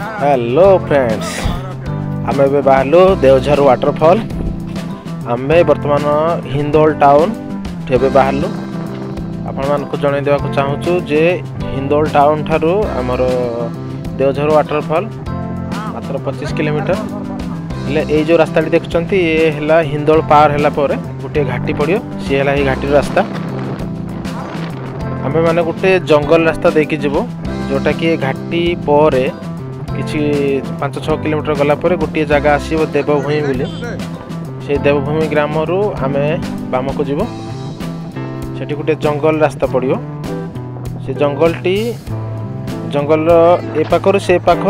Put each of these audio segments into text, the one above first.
Hello friends, आम ए बाहर Devjhar waterfall. आम बर्तमान हिंदोल टाउन ठे बाहर आपण मानक जन देवा चाहूँ जे हिंदोल टाउन ठारू आमर देवझर वाटरफॉल मात्र 25 किलोमीटर। ये जो रास्ता देखुं ये है हिंदोल पार है गोटे घाटी पड़ो सी है घाटी रास्ता। आम मैंने गोटे जंगल रास्ता देकी जीवु जोटा कि घाटी पर किसी 5-6 किलोमीटर गलापर गोटे जगह आसो देवभूमि बोली। से देवभूमि ग्राम रु आम बाम को जीव से गोटे जंगल रास्ता पड़ो। से जंगल ए पाखर से पाख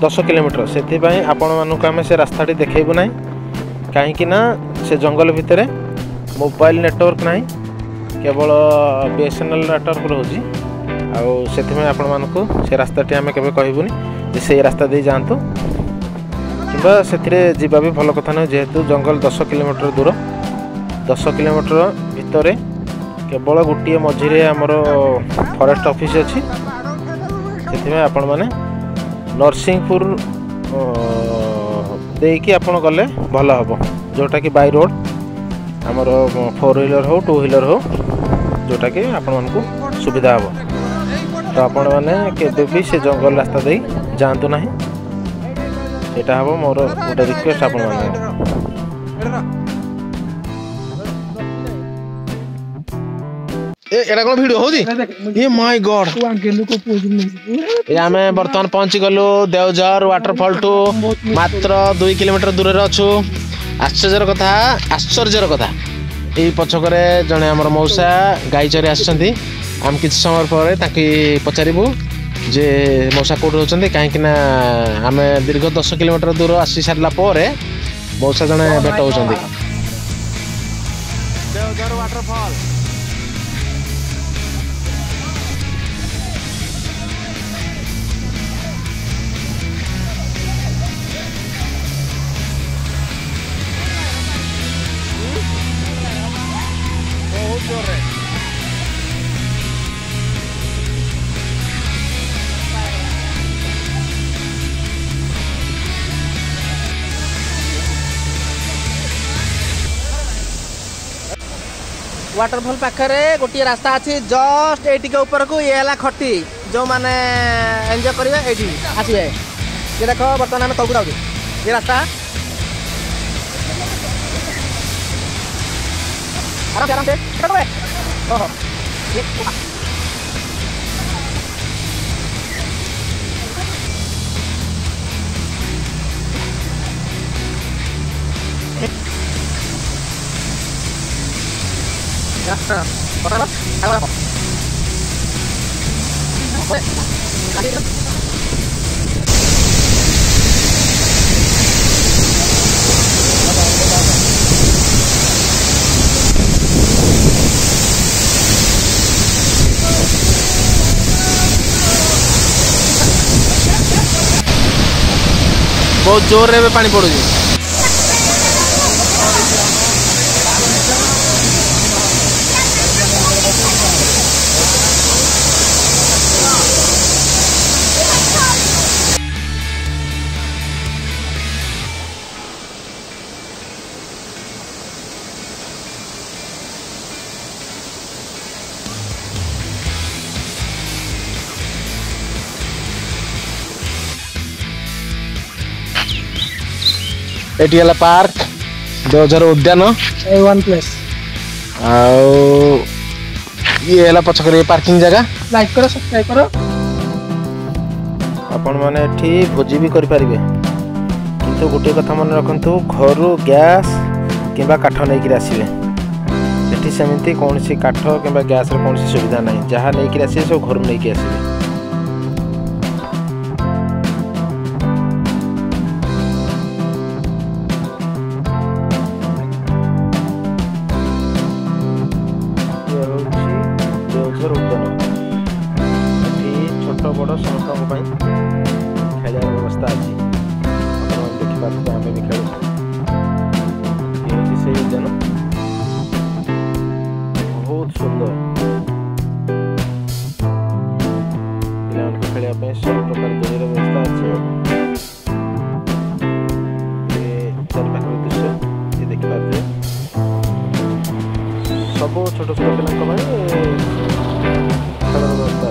10 किलोमीटर से आपण मानक आम से रास्ता देखु ना कहीं से जंगल भितर मोबाइल नेटवर्क ना केवल बीएसएनएल नेटवर्क रोजी आउ आपण मानक से रास्ता आम के कहबूनी से रास्ता दे जातु कि जीवा भी भल कथा ना। जेहेतु जंगल 10 किलोमीटर दूर 10 किलोमीटर भितर केवल गोटे मझे आमर फॉरेस्ट ऑफिस अच्छी से आपण मैंने नरसिंहपुर देकी आपण गले भल हम जोटा कि बाय रोड आमर 4 व्हीलर हो 2 व्हीलर हो जोटा कि आपण मानक सुविधा हम। तो आपण मैंने केबे भी से जंगल रास्ता दे जातु ना। यहाँ हम मोर गोटे रिक्वेस्ट आपण एटा कोन वीडियो होजी ये माय गॉड ये आमे वर्तमान पहुंची गलु देवझर वाटरफॉल टू मात्र 2 किलोमीटर दूर अच्छु। आश्चर्यर कथा ये पछकरे जने हमर मौसा गाई चरी आछंती। आम किछ समय पर ताकि पचारिबु जे मौसा कोड होचंती काहेकि ना आमे दीर्घ 10 किलोमीटर दूर आसी सारला परे मौसा जने भेट होचंती। देवझर वाटरफॉल बहुत जोर है। वाटरफॉल पाखरे गोटे रास्ता अच्छी जस्ट ये ऊपर को ये है खटी जो मैंने एंजॉय करेंगे ये आसवे ये देख बर्तमान आम तक जाऊँ ये रास्ता आराम से ओहो बहुत जोर रे पानी पड़ू। एटी है पार्क देवझर उद्यान वन प्लेस ये है पछकर पार्किंग जगह। लाइक करो सब्सक्राइब करो। आपण माने एठी भोजी भी करि परिबे किंतु गोटे कथा मन रखंतु घर गैस किंबा काठ नै कि आसीबे। एठी सेमिति कोनसी काठ किंबा गैस रे कोनसी सुविधा नै जहा नै कि आसीबे सब घर नै कि आसीबे। छोट बड़ समस्त खेल व्यवस्था अच्छी देखिए आम भी खेल से उद्यान बहुत सुंदर पिला खेल सब प्रकार व्यवस्था अच्छी। चारिपाखर दृश्य ये देखिपारे सब छोट छोट पिला खेल व्यवस्था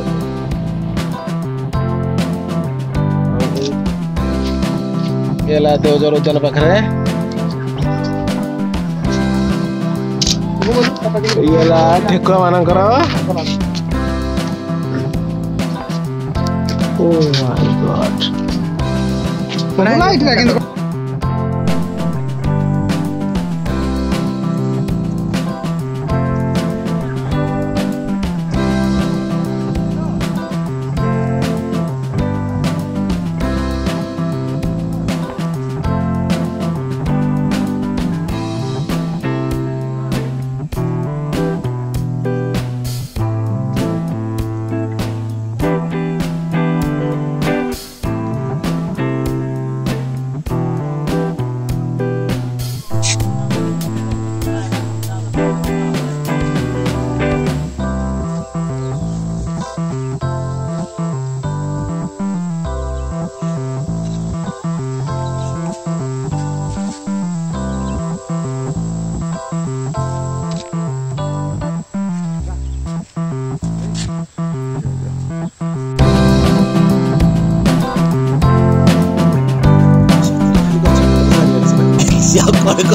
अच्छे देवजर उद्यान पाखे ठेकुआ मानकर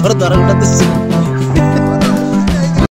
कर